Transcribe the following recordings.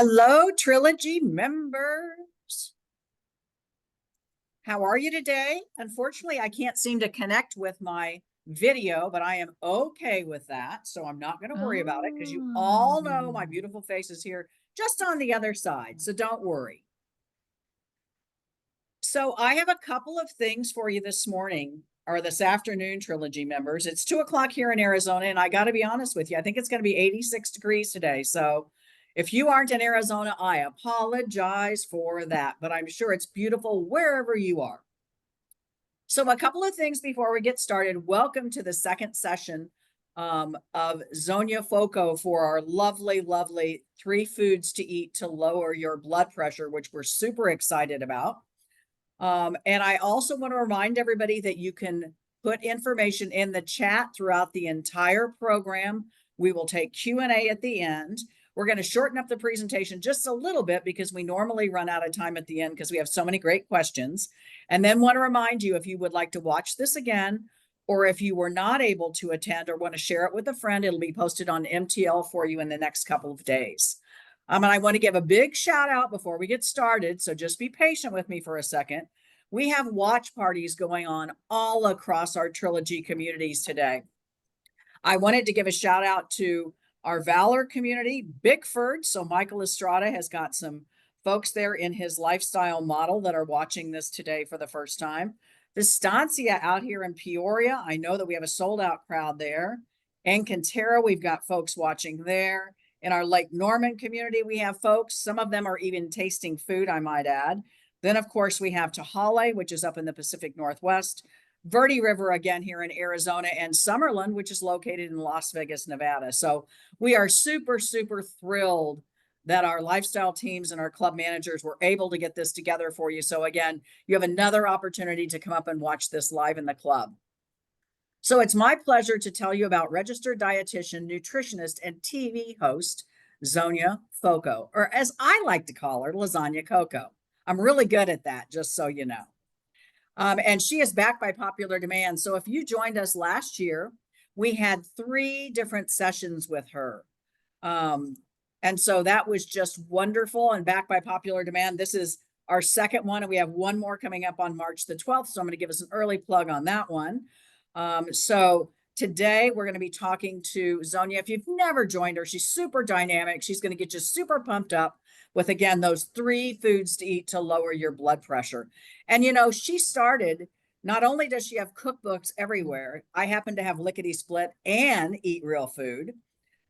Hello, Trilogy members. How are you today? Unfortunately, I can't seem to connect with my video, but I am okay with that. So I'm not going to worry about it because you all know my Oh. beautiful face is here just on the other side. So don't worry. So I have a couple of things for you this morning or this afternoon, Trilogy members. It's 2 o'clock here in Arizona, and I got to be honest with you, I think it's going to be 86 degrees today. So if you aren't in Arizona, I apologize for that, but I'm sure it's beautiful wherever you are. So a couple of things before we get started. Welcome to the second session of Zonya Foco for our lovely, lovely 3 foods to eat to lower your blood pressure, which we're super excited about. And I also want to remind everybody that you can put information in the chat throughout the entire program. We will take Q&A at the end. We're going to shorten up the presentation just a little bit because we normally run out of time at the end because we have so many great questions. And then want to remind you, if you would like to watch this again, or if you were not able to attend or want to share it with a friend, it'll be posted on MTL for you in the next couple of days. And I want to give a big shout out before we get started. So just be patient with me for a second. We have watch parties going on all across our Trilogy communities today. I wanted to give a shout out to our Valor community, Bickford. So Michael Estrada has got some folks there in his lifestyle model that are watching this today for the first time. The Estancia out here in Peoria, I know that we have a sold out crowd there. Encanterra, we've got folks watching there. In our Lake Norman community, we have folks. Some of them are even tasting food, I might add. Then, of course, we have Tahale, which is up in the Pacific Northwest. Verde River again here in Arizona, and Summerlin, which is located in Las Vegas, Nevada. So we are super, super thrilled that our lifestyle teams and our club managers were able to get this together for you. So again, you have another opportunity to come up and watch this live in the club. So it's my pleasure to tell you about registered dietitian, nutritionist, and TV host, Zonya Foco, or as I like to call her, Lasagna Coco. I'm really good at that, just so you know. And she is back by popular demand. So if you joined us last year, we had 3 different sessions with her. And so that was just wonderful and back by popular demand. This is our second one, and we have one more coming up on March the 12th. So I'm going to give us an early plug on that one. So today we're going to be talking to Zonya. If you've never joined her, she's super dynamic. She's going to get you super pumped up with, again, those 3 foods to eat to lower your blood pressure. And, you know, she started, not only does she have cookbooks everywhere, I happen to have Lickety Split and Eat Real Food,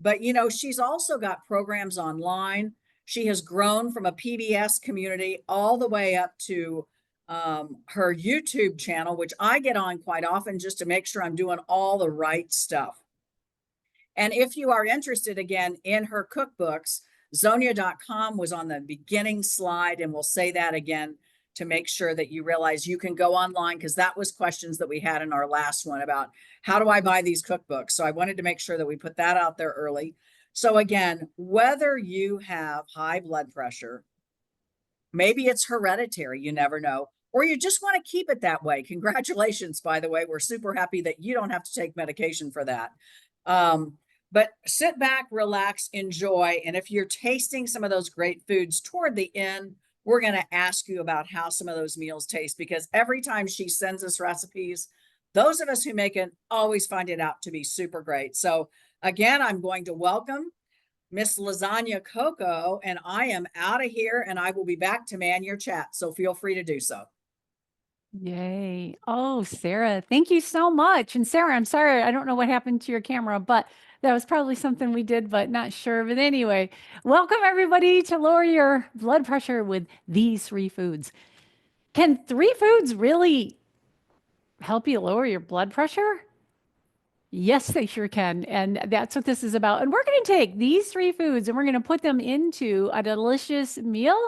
but, you know, she's also got programs online. She has grown from a PBS community all the way up to her YouTube channel, which I get on quite often just to make sure I'm doing all the right stuff. And if you are interested, again, in her cookbooks, Zonya.com was on the beginning slide, and we'll say that again to make sure that you realize you can go online, because that was questions that we had in our last one about how do I buy these cookbooks. So I wanted to make sure that we put that out there early. So again, whether you have high blood pressure, maybe it's hereditary, you never know, or you just want to keep it that way. Congratulations, by the way. We're super happy that you don't have to take medication for that. But sit back, relax, enjoy. And if you're tasting some of those great foods toward the end, we're going to ask you about how some of those meals taste, because every time she sends us recipes, those of us who make it always find it out to be super great. So again, I'm going to welcome Miss Lasagna Coco, and I am out of here, and I will be back to man your chat. So feel free to do so. Yay. Oh, Sarah, thank you so much. And Sarah, I'm sorry, I don't know what happened to your camera, but that was probably something we did, but not sure. But anyway, welcome everybody to lower your blood pressure with these 3 foods. Can 3 foods really help you lower your blood pressure? Yes, they sure can. And that's what this is about. And we're going to take these 3 foods and we're going to put them into a delicious meal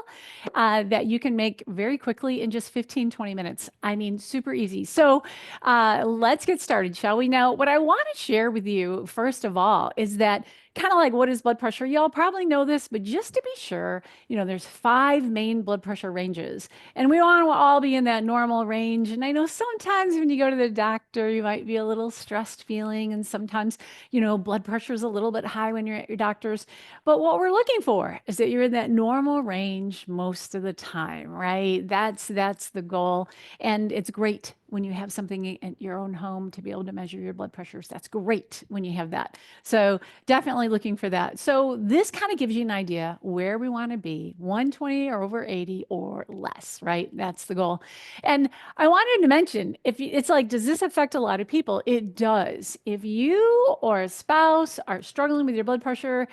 that you can make very quickly in just 15, 20 minutes. I mean, super easy. So let's get started, shall we? Now, what I want to share with you, first of all, is that kind of like, what is blood pressure? Y'all probably know this, but just to be sure, there's 5 main blood pressure ranges, and we want to all be in that normal range. And I know sometimes when you go to the doctor, you might be a little stressed feeling, and sometimes, blood pressure is a little bit high when you're at your doctor's. But what we're looking for is that you're in that normal range most of the time, right? That's the goal. And it's great when you have something at your own home to be able to measure your blood pressures. That's great when you have that. So definitely looking for that. So this kind of gives you an idea where we want to be, 120 or over 80 or less, right? That's the goal. And I wanted to mention, it's like, does this affect a lot of people? It does. If you or a spouse are struggling with your blood pressure,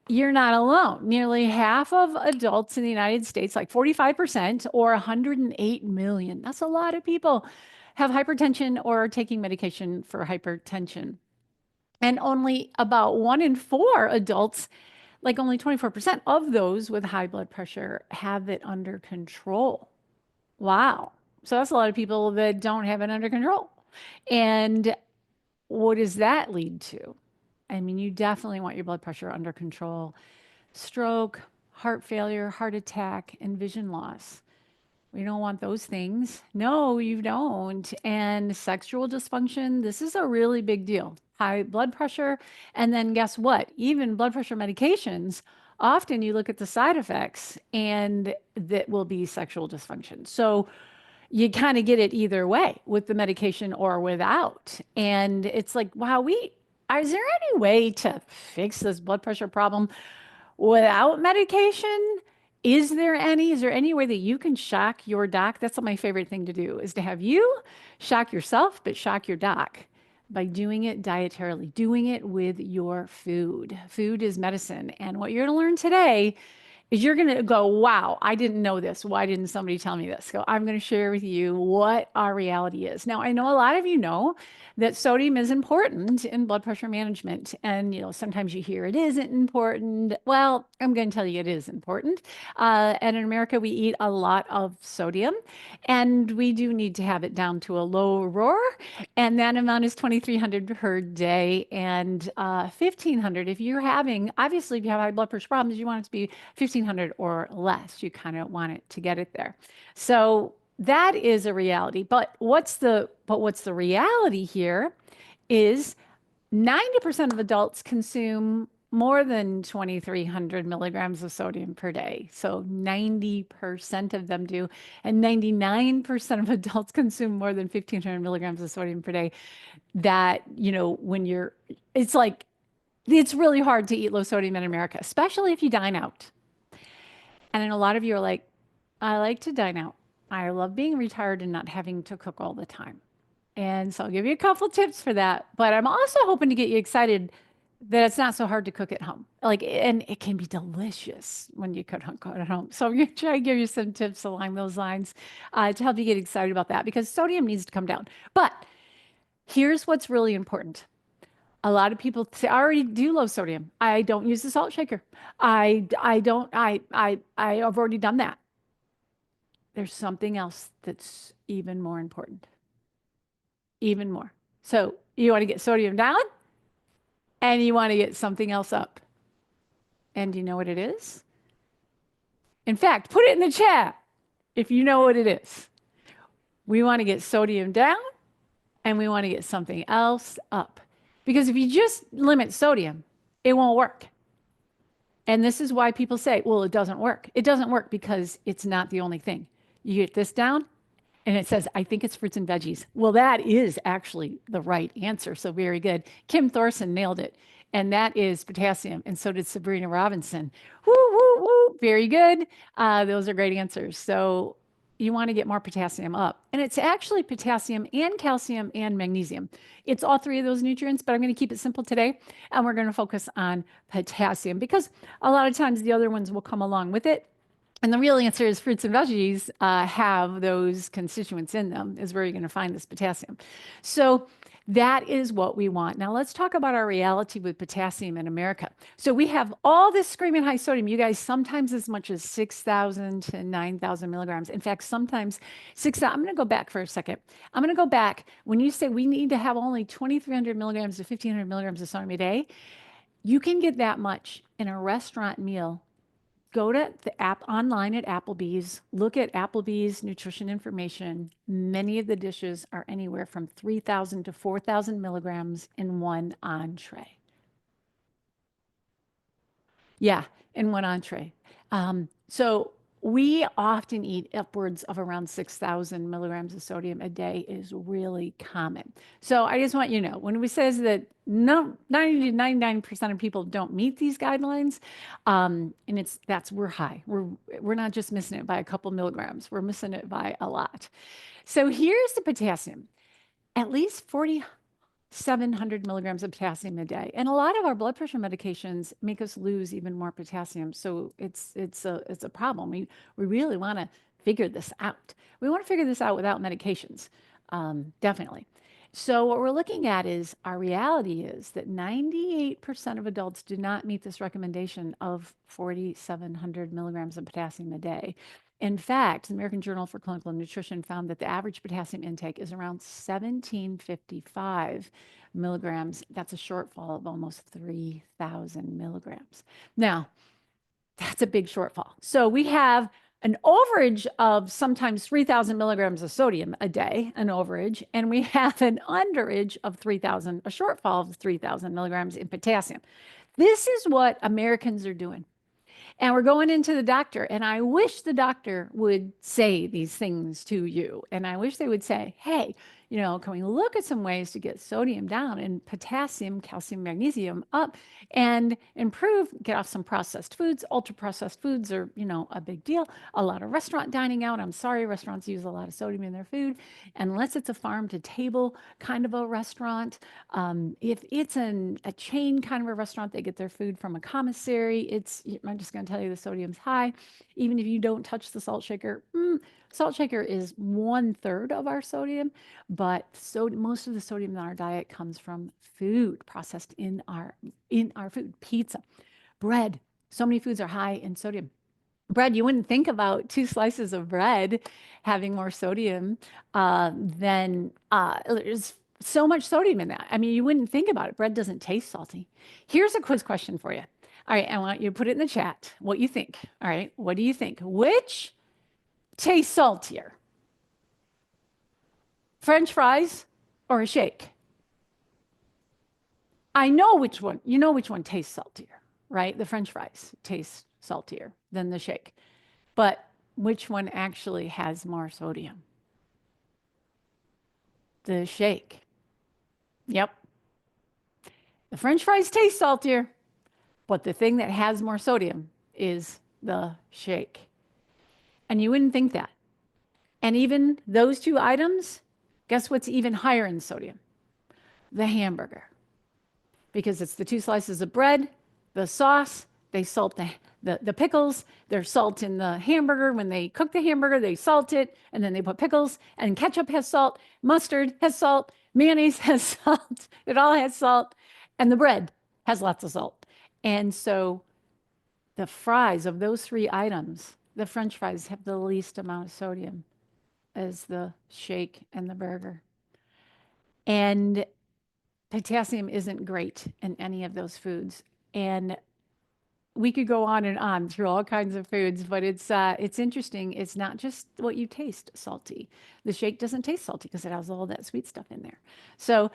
you're not alone. Nearly half of adults in the United States, like 45% or 108 million, that's a lot of people, have hypertension or are taking medication for hypertension. And only about 1 in 4 adults, like only 24% of those with high blood pressure, have it under control. Wow. So that's a lot of people that don't have it under control. And what does that lead to? I mean, you definitely want your blood pressure under control. Stroke, heart failure, heart attack, and vision loss. We don't want those things. No, you don't. And sexual dysfunction, this is a really big deal. High blood pressure. And then guess what? Even blood pressure medications, often you look at the side effects and that will be sexual dysfunction. So you kind of get it either way with the medication or without. And it's like, wow, is there any way to fix this blood pressure problem without medication? Is there any way that you can shock your doc? That's my favorite thing to do, is to have you shock yourself, but shock your doc by doing it dietarily, doing it with your food. Food is medicine. And what you're going to learn today is you're going to go, wow, I didn't know this. Why didn't somebody tell me this? So I'm going to share with you what our reality is. Now, I know a lot of you know that sodium is important in blood pressure management. And, sometimes you hear it isn't important. Well, I'm going to tell you it is important. And in America, we eat a lot of sodium, and we do need to have it down to a low roar. And that amount is 2,300 per day and 1,500 if you're having, obviously, if you have high blood pressure problems, you want it to be 1,500 or less. You kind of want it to get it there. So that is a reality. But what's the reality here is 90% of adults consume more than 2,300 milligrams of sodium per day. So 90% of them do. And 99% of adults consume more than 1,500 milligrams of sodium per day. That, it's like, it's really hard to eat low sodium in America, especially if you dine out. And then a lot of you are like, I like to dine out. I love being retired and not having to cook all the time. And so I'll give you a couple tips for that. But I'm also hoping to get you excited that it's not so hard to cook at home. And it can be delicious when you cook at home. So I'm going to try to give you some tips along those lines to help you get excited about that, because sodium needs to come down. But here's what's really important. A lot of people say, I already do low sodium. I don't use the salt shaker. I've already done that. There's something else that's even more important. Even more. So you want to get sodium down and you want to get something else up. And do you know what it is? In fact, put it in the chat if you know what it is. We want to get sodium down and we want to get something else up. Because if you just limit sodium, it won't work. And this is why people say, well, it doesn't work. It doesn't work because it's not the only thing. You get this down, and it says, I think it's fruits and veggies. Well, that is actually the right answer. So very good. Kim Thorson nailed it. And that is potassium. And so did Sabrina Robinson. Woo, woo, woo. Very good. Those are great answers. So you want to get more potassium up. And it's actually potassium and calcium and magnesium. It's all 3 of those nutrients, but I'm going to keep it simple today. And we're going to focus on potassium because a lot of times the other ones will come along with it. And the real answer is fruits and veggies have those constituents in them, is where you're going to find this potassium. So that is what we want. Now let's talk about our reality with potassium in America. So we have all this screaming high sodium. You guys, sometimes as much as 6,000 to 9,000 milligrams. In fact, sometimes 6,000. I'm going to go back for a second. I'm going to go back. When you say we need to have only 2,300 milligrams to 1,500 milligrams of sodium a day, You can get that much in a restaurant meal. Go to the app online at Applebee's, look at Applebee's nutrition information. Many of the dishes are anywhere from 3,000 to 4,000 milligrams in one entree. Yeah, in one entree. So we often eat upwards of around 6,000 milligrams of sodium a day is really common. So I just want you to know, when we says that no, 90 to 99% of people don't meet these guidelines, and we're high. We're not just missing it by a couple milligrams. We're missing it by a lot. So here's the potassium. At least 4,700 milligrams of potassium a day. And a lot of our blood pressure medications make us lose even more potassium. So it's a problem. We really want to figure this out. We want to figure this out without medications, definitely. So what we're looking at is our reality is that 98% of adults do not meet this recommendation of 4,700 milligrams of potassium a day. In fact, the American Journal for Clinical Nutrition found that the average potassium intake is around 1755 milligrams. That's a shortfall of almost 3,000 milligrams. Now, that's a big shortfall. So we have an overage of sometimes 3,000 milligrams of sodium a day, an overage, and we have an underage of 3,000, a shortfall of 3,000 milligrams in potassium. This is what Americans are doing. And we're going into the doctor, and I wish the doctor would say these things to you. And I wish they would say, hey, can we look at some ways to get sodium down and potassium, calcium, magnesium up and improve, get off some processed foods. Ultra processed foods are, a big deal. A lot of restaurant dining out. I'm sorry, restaurants use a lot of sodium in their food, unless it's a farm to table kind of a restaurant. If it's a chain kind of a restaurant, they get their food from a commissary. I'm just going to tell you the sodium's high. Even if you don't touch the salt shaker, salt shaker is 1/3 of our sodium, but most of the sodium in our diet comes from food processed in our food. Pizza, bread. So many foods are high in sodium. Bread, you wouldn't think about 2 slices of bread having more sodium than there's so much sodium in that. I mean, you wouldn't think about it. Bread doesn't taste salty. Here's a quiz question for you. All right, I want you to put it in the chat what you think. All right, what do you think? Which tastes saltier? French fries or a shake? I know which one. You know which one tastes saltier, right? The French fries taste saltier than the shake. But which one actually has more sodium? The shake. Yep. The French fries taste saltier, but the thing that has more sodium is the shake. And you wouldn't think that. And even those 2 items, guess what's even higher in sodium? The hamburger. Because it's the 2 slices of bread, the sauce, they salt the pickles, there's salt in the hamburger. When they cook the hamburger, they salt it, and then they put pickles, and ketchup has salt, mustard has salt, mayonnaise has salt, it all has salt, and the bread has lots of salt. And so the fries of those 3 items, the French fries have the least amount of sodium as the shake and the burger. And potassium isn't great in any of those foods. And we could go on and on through all kinds of foods, but it's interesting. It's not just what you taste salty. The shake doesn't taste salty because it has all that sweet stuff in there. So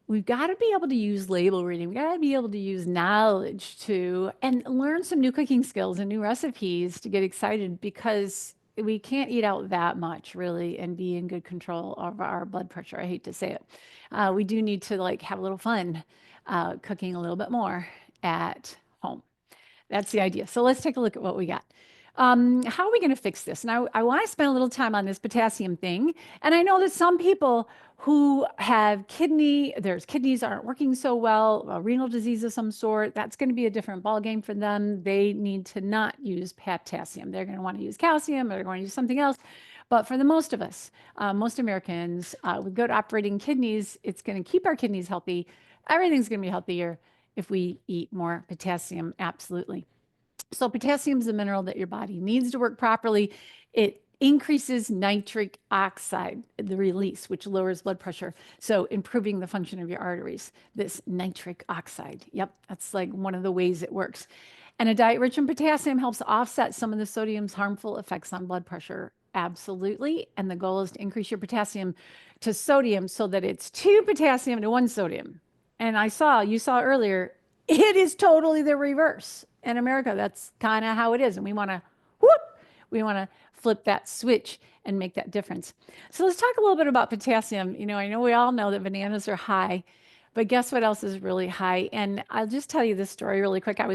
we've got to be able to use label reading. We got to be able to use knowledge and learn some new cooking skills and new recipes to get excited, because we can't eat out that much really and be in good control of our blood pressure. I hate to say it. We do need to have a little fun cooking a little bit more at home. That's the idea. So let's take a look at what we got. How are we going to fix this? Now, I want to spend a little time on this potassium thing. And I know that some people who have their kidneys aren't working so well, renal disease of some sort, that's going to be a different ballgame for them. They need to not use potassium. They're going to want to use calcium, or they're going to use something else. But for the most of us, most Americans with good operating kidneys, it's going to keep our kidneys healthy. Everything's going to be healthier if we eat more potassium, absolutely. So potassium is a mineral that your body needs to work properly. It increases nitric oxide, the release, which lowers blood pressure. So improving the function of your arteries, this nitric oxide. Yep, that's like one of the ways it works. And a diet rich in potassium helps offset some of the sodium's harmful effects on blood pressure. Absolutely. And the goal is to increase your potassium to sodium so that it's 2 potassium to 1 sodium. And you saw earlier, it is totally the reverse. In America, that's kind of how it is. And we want to flip that switch and make that difference. So let's talk a little bit about potassium. I know we all know that bananas are high, but guess what else is really high? And I'll just tell you this story really quick. I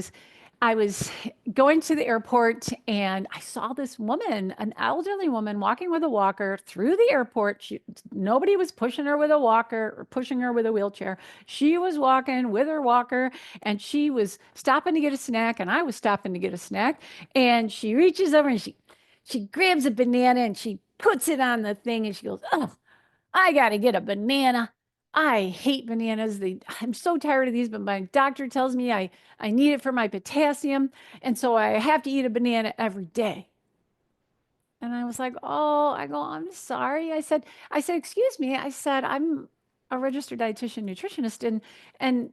was going to the airport and I saw this woman, an elderly woman, walking with a walker through the airport. Nobody was pushing her with a walker or pushing her with a wheelchair. She was walking with her walker and she was stopping to get a snack and I was stopping to get a snack. And she reaches over and she grabs a banana and she puts it on the thing and she goes, "Oh, I got to get a banana. I hate bananas. I'm so tired of these, but my doctor tells me I need it for my potassium. And so I have to eat a banana every day." And I was like, "Oh," "I'm sorry." "Excuse me." I said, "I'm a registered dietitian nutritionist. And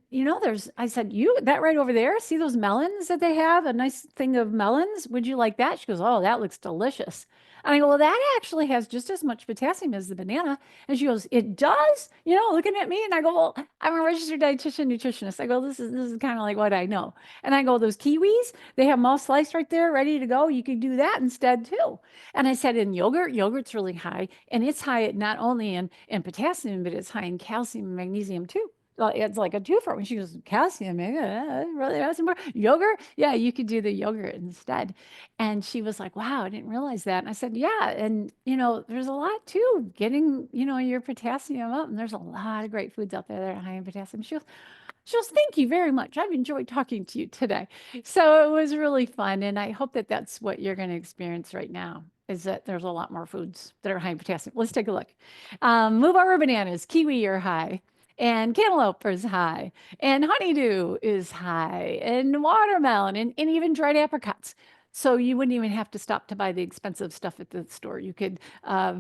I said, that right over there, see those melons that they have, a nice thing of melons. Would you like that?" She goes, "Oh, that looks delicious." And I go, "Well, that actually has just as much potassium as the banana." And she goes, "It does?" Looking at me. And I go, "Well, I'm a registered dietitian nutritionist." I go, this is kind of like what I know. And I go, "Those kiwis, they have them all sliced right there, ready to go. You could do that instead too." And I said, "In yogurt's really high. And it's high not only in potassium, but it's high in calcium and magnesium too." Well, it's like a twofer. When she goes, "Calcium, really that's more yogurt?" "Yeah, you could do the yogurt instead." And she was like, "Wow, I didn't realize that." And I said, "Yeah. And, there's a lot too, getting, your potassium up. And there's a lot of great foods out there that are high in potassium." She goes, "Thank you very much. I've enjoyed talking to you today." So it was really fun. And I hope that that's what you're going to experience right now, is that there's a lot more foods that are high in potassium. Let's take a look. Move over bananas. Kiwi are high. And cantaloupe is high. And honeydew is high. And watermelon and even dried apricots. So you wouldn't even have to stop to buy the expensive stuff at the store. You could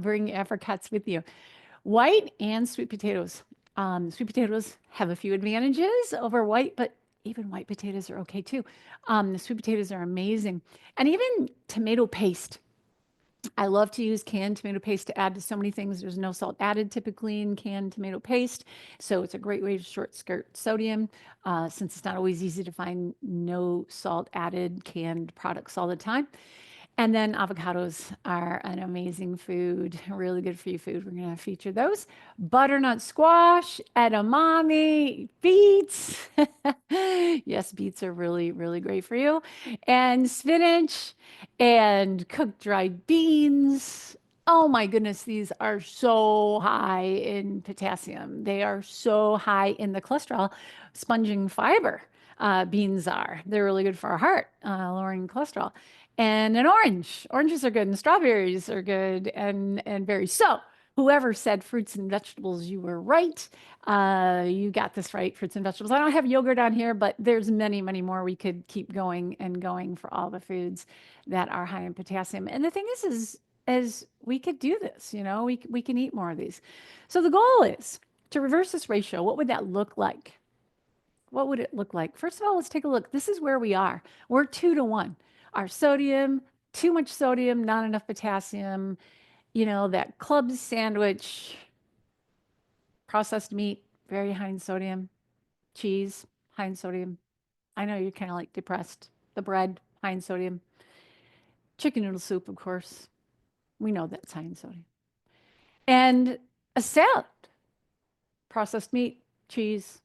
bring apricots with you. White and sweet potatoes. Sweet potatoes have a few advantages over white, but even white potatoes are okay too. The sweet potatoes are amazing. And even tomato paste. I love to use canned tomato paste to add to so many things. There's no salt added typically in canned tomato paste. So it's a great way to short skirt sodium, since it's not always easy to find no salt added canned products all the time. And then avocados are an amazing food, really good for you food. We're going to feature those. Butternut squash, edamame, beets. Yes, beets are really, really great for you. And spinach and cooked dried beans. Oh my goodness, these are so high in potassium. They are so high in the cholesterol sponging fiber. Beans are. They're really good for our heart, lowering cholesterol. And an orange. Oranges are good, and strawberries are good, and berries. So whoever said fruits and vegetables, you were right. You got this right, fruits and vegetables. I don't have yogurt on here, but there's many, many more. We could keep going and going for all the foods that are high in potassium. And the thing is we could do this, we can eat more of these. So the goal is to reverse this ratio. What would that look like? What would it look like? First of all, let's take a look. This is where we are. We're 2 to 1. Our sodium, too much sodium, not enough potassium, that club sandwich, processed meat, very high in sodium, cheese, high in sodium. I know you're kind of like depressed. The bread, high in sodium. Chicken noodle soup, of course. We know that's high in sodium. And a salad, processed meat, cheese,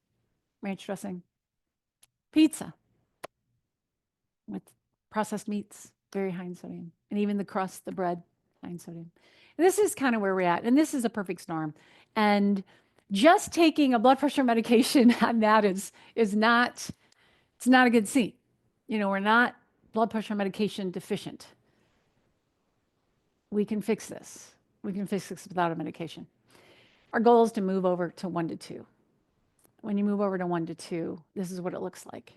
ranch dressing, pizza with processed meats, very high in sodium. And even the crust, the bread, high in sodium. And this is kind of where we're at. And this is a perfect storm. And just taking a blood pressure medication on that is not, it's not a good scene. We're not blood pressure medication deficient. We can fix this. We can fix this without a medication. Our goal is to move over to 1 to 2. When you move over to 1 to 2, this is what it looks like.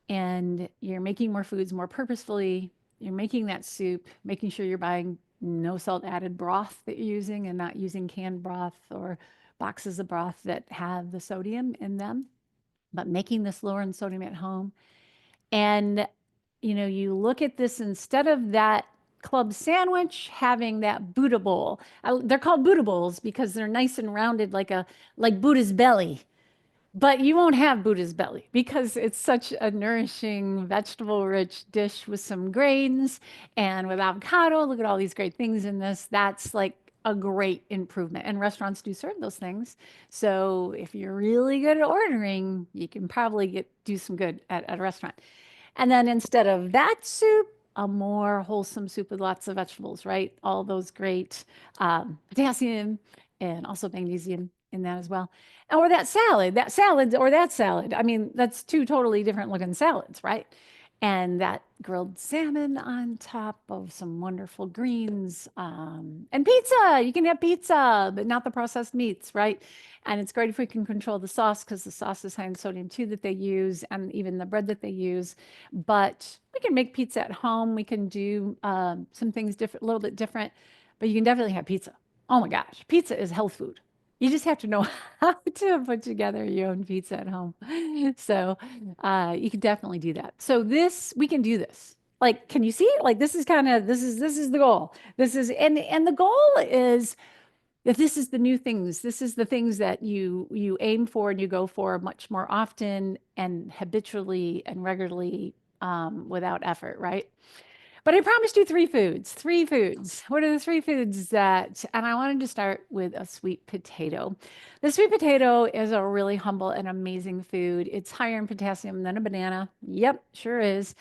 And you're making more foods more purposefully. You're making that soup, making sure you're buying no salt added broth that you're using, and not using canned broth or boxes of broth that have the sodium in them, but making this lower in sodium at home. And, you look at this, instead of that club sandwich, having that Buddha bowl. They're called Buddha bowls because they're nice and rounded like Buddha's belly. But you won't have Buddha's belly because it's such a nourishing, vegetable-rich dish with some grains and with avocado. Look at all these great things in this. That's like a great improvement. And restaurants do serve those things. So if you're really good at ordering, you can probably do some good at a restaurant. And then instead of that soup, a more wholesome soup with lots of vegetables, right? All those great potassium and also magnesium in that as well. Or that salad or that salad. I mean, that's two totally different looking salads, right? And that grilled salmon on top of some wonderful greens, and pizza. You can have pizza, but not the processed meats, right? And it's great if we can control the sauce, because the sauce is high in sodium too that they use, and even the bread that they use. But we can make pizza at home. We can do some things different, a little bit different, but you can definitely have pizza. Oh my gosh, pizza is health food. You just have to know how to put together your own pizza at home. So you can definitely do that. So we can do this. Like, can you see it? Like, this is the goal. And the goal is that this is the new things. This is the things that you aim for and you go for much more often and habitually and regularly, without effort, right? But I promised you three foods. Three foods. What are the three foods and I wanted to start with a sweet potato. The sweet potato is a really humble and amazing food. It's higher in potassium than a banana. Yep, sure is.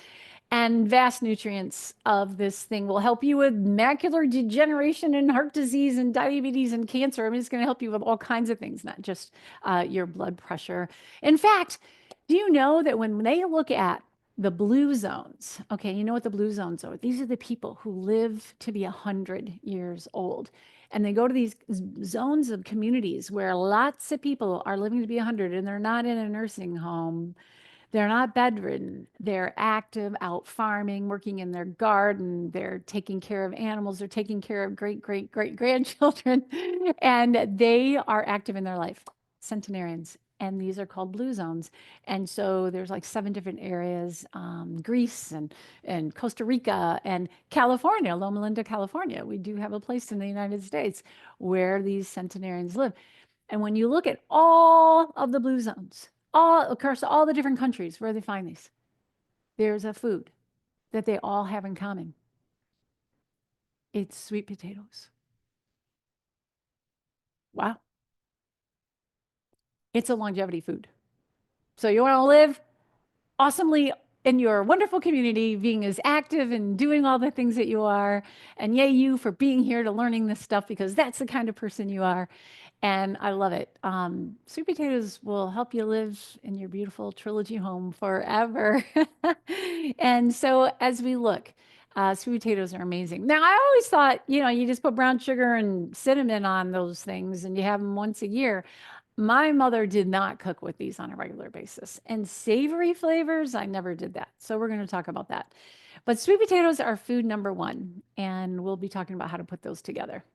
And vast nutrients of this thing will help you with macular degeneration and heart disease and diabetes and cancer. I mean, it's going to help you with all kinds of things, not just your blood pressure. In fact, do you know that when they look at the blue zones, okay, you know what the blue zones are? These are the people who live to be 100 years old. And they go to these zones of communities where lots of people are living to be 100, and they're not in a nursing home. They're not bedridden. They're active, out farming, working in their garden. They're taking care of animals. They're taking care of great, great, great grandchildren. And they are active in their life, centenarians. And these are called blue zones. And so there's like 7 different areas, Greece and Costa Rica and California, Loma Linda, California. We do have a place in the United States where these centenarians live. And when you look at all of the blue zones, across all the different countries where they find these, there's a food that they all have in common. It's sweet potatoes. Wow. It's a longevity food. So you want to live awesomely in your wonderful community, being as active and doing all the things that you are. And yay, you for being here to learning this stuff, because that's the kind of person you are. And I love it. Sweet potatoes will help you live in your beautiful trilogy home forever. And so as we look, sweet potatoes are amazing. Now, I always thought, you just put brown sugar and cinnamon on those things and you have them once a year. My mother did not cook with these on a regular basis. And savory flavors, I never did that. So we're going to talk about that. But sweet potatoes are food number 1, and we'll be talking about how to put those together.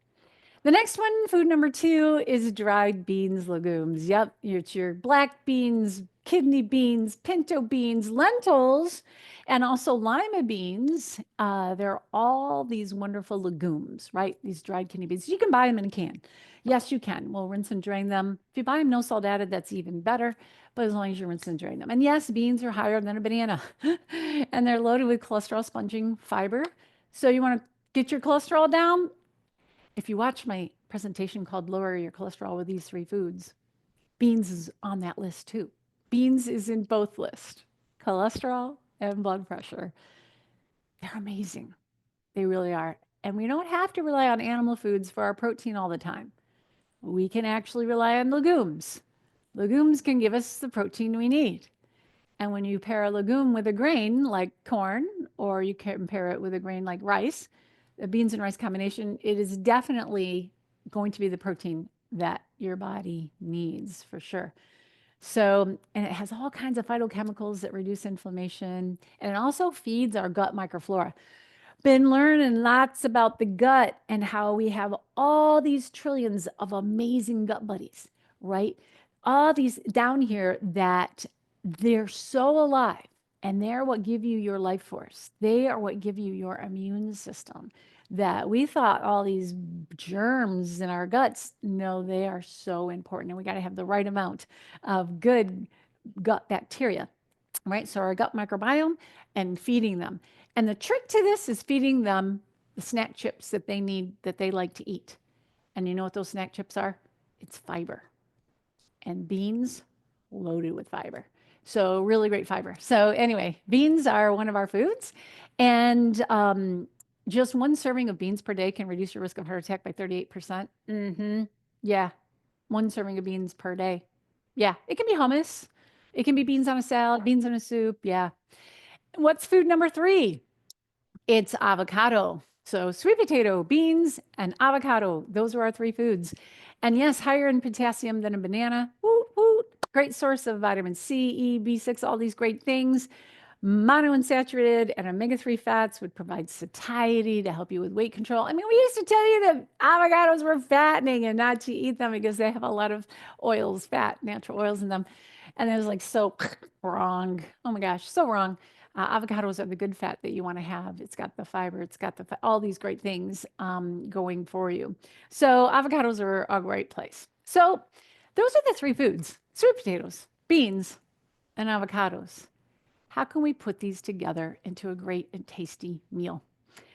The next one, food number 2, is dried beans, legumes. Yep, it's your black beans, kidney beans, pinto beans, lentils, and also lima beans. They're all these wonderful legumes, right? These dried kidney beans. You can buy them in a can. Yes, you can. We'll rinse and drain them. If you buy them no salt added, that's even better, but as long as you rinse and drain them. And yes, beans are higher than a banana, and they're loaded with cholesterol sponging fiber. So you want to get your cholesterol down? If you watch my presentation called Lower Your Cholesterol with These 3 Foods, beans is on that list too. Beans is in both lists, cholesterol and blood pressure. They're amazing. They really are. And we don't have to rely on animal foods for our protein all the time. We can actually rely on legumes. Legumes can give us the protein we need. And when you pair a legume with a grain like corn, or you can pair it with a grain like rice, the beans and rice combination, it is definitely going to be the protein that your body needs for sure. So, and it has all kinds of phytochemicals that reduce inflammation, and it also feeds our gut microflora. been learning lots about the gut and how we have all these trillions of amazing gut buddies, right? All these down here that they're so alive and they're what give you your life force. They are what give you your immune system. That we thought all these germs in our guts, no, they are so important. And we got to have the right amount of good gut bacteria, right? So our gut microbiome and feeding them. And the trick to this is feeding them the snack chips that they need, that they like to eat. And you know what those snack chips are? It's fiber. And beans loaded with fiber. So really great fiber. So anyway, beans are one of our foods. And just one serving of beans per day can reduce your risk of heart attack by 38%. Yeah, one serving of beans per day. Yeah, it can be hummus. It can be beans on a salad, beans in a soup. Yeah. What's food number 3? It's avocado. So sweet potato, beans, and avocado. Those are our 3 foods. And yes, higher in potassium than a banana. Woot, woot. Great source of vitamin C, E, B6, all these great things. Monounsaturated and omega-3 fats would provide satiety to help you with weight control. I mean, we used to tell you that avocados were fattening and not to eat them because they have a lot of oils, fat, natural oils in them. And it was like so wrong. Oh my gosh, so wrong. Avocados are the good fat that you want to have. It's got the fiber, it's got all these great things going for you. So avocados are a great place. So those are the 3 foods: sweet potatoes, beans, and avocados. How can we put these together into a great and tasty meal?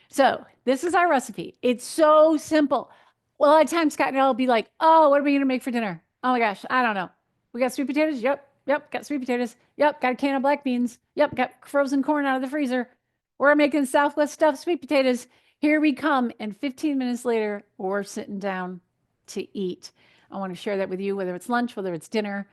So this is our recipe. It's so simple. Well, a lot of times Scott and I will be like, oh, what are we going to make for dinner? Oh my gosh, I don't know. We got sweet potatoes? Yep, got sweet potatoes. Yep, got a can of black beans. Yep, got frozen corn out of the freezer. We're making Southwest stuffed sweet potatoes. Here we come. And 15 minutes later, we're sitting down to eat. I want to share that with you, whether it's lunch, whether it's dinner,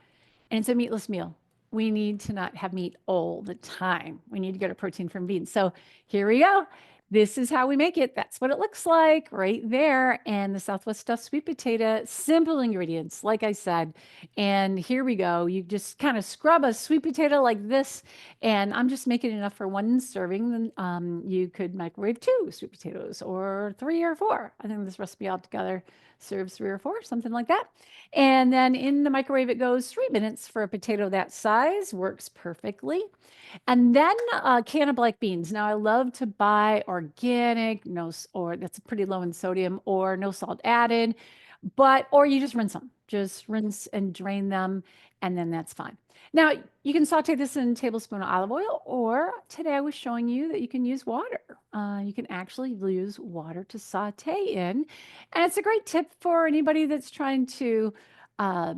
and it's a meatless meal. We need to not have meat all the time. We need to get our protein from beans. So here we go. This is how we make it. That's what it looks like right there. And the Southwest stuffed sweet potato, simple ingredients, like I said. And here we go. You just kind of scrub a sweet potato like this. And I'm just making enough for 1 serving. You could microwave 2 sweet potatoes or 3 or 4. I think this recipe altogether serves 3 or 4, something like that. And then in the microwave, it goes 3 minutes for a potato that size, works perfectly. And then a can of black beans. Now I love to buy organic, or that's pretty low in sodium, or no salt added, or you just rinse them. Just rinse and drain them, and then that's fine. Now you can saute this in a tablespoon of olive oil, or today I was showing you that you can use water. You can actually use water to saute in, and it's a great tip for anybody that's trying to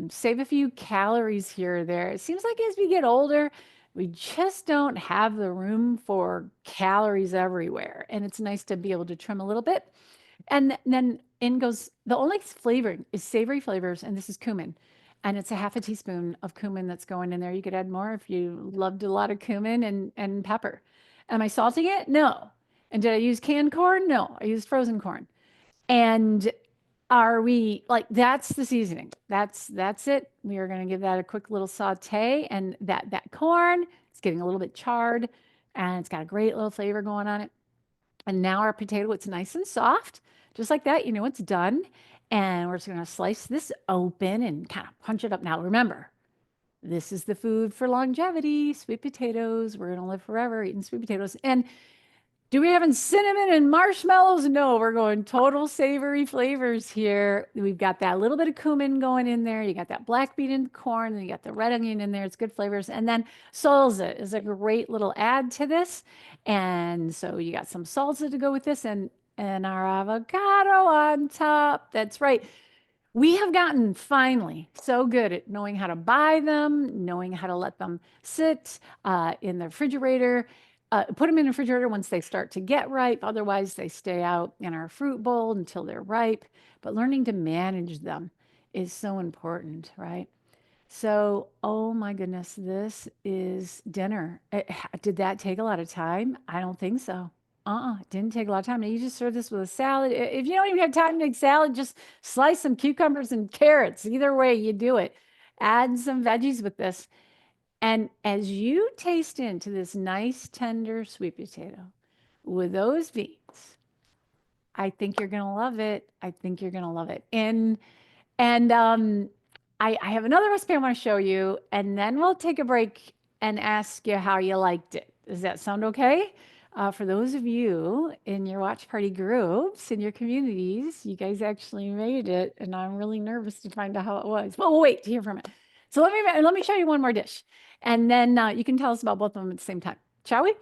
save a few calories here or there. It seems like as we get older, we just don't have the room for calories everywhere. And it's nice to be able to trim a little bit. And then in goes, the only flavoring is savory flavors, and this is cumin. And it's a half a teaspoon of cumin that's going in there. You could add more if you loved a lot of cumin and pepper. Am I salting it? No. And did I use canned corn? No, I used frozen corn. And are we like, that's the seasoning. That's it. We are going to give that a quick little saute, and that corn, it's getting a little bit charred, and it's got a great little flavor going on it. And now our potato, it's nice and soft, just like that. You know, it's done. And we're just going to slice this open and kind of punch it up. Now, remember, this is the food for longevity, sweet potatoes. We're going to live forever eating sweet potatoes. And do we have cinnamon and marshmallows? No, we're going total savory flavors here. We've got that little bit of cumin going in there. You got that black bean and corn, and you got the red onion in there. It's good flavors. And then salsa is a great little add to this. And so you got some salsa to go with this, and our avocado on top. That's right. We have gotten finally so good at knowing how to buy them, knowing how to let them sit in the refrigerator. Put them in the refrigerator once they start to get ripe. Otherwise, they stay out in our fruit bowl until they're ripe. But learning to manage them is so important, right? So, oh my goodness, this is dinner. Did that take a lot of time? I don't think so. It didn't take a lot of time. Now you just serve this with a salad. If you don't even have time to make salad, just slice some cucumbers and carrots. Either way you do it. Add some veggies with this. And as you taste into this nice, tender sweet potato with those beans I think you're gonna love it. I think you're gonna love it. And I have another recipe I want to show you, and then we'll take a break and ask you how you liked it. Does that sound okay? For those of you in your watch party groups, in your communities, you guys actually made it, and I'm really nervous to find out how it was. Well, we'll wait to hear from it. So let me show you one more dish, and then you can tell us about both of them at the same time, shall we?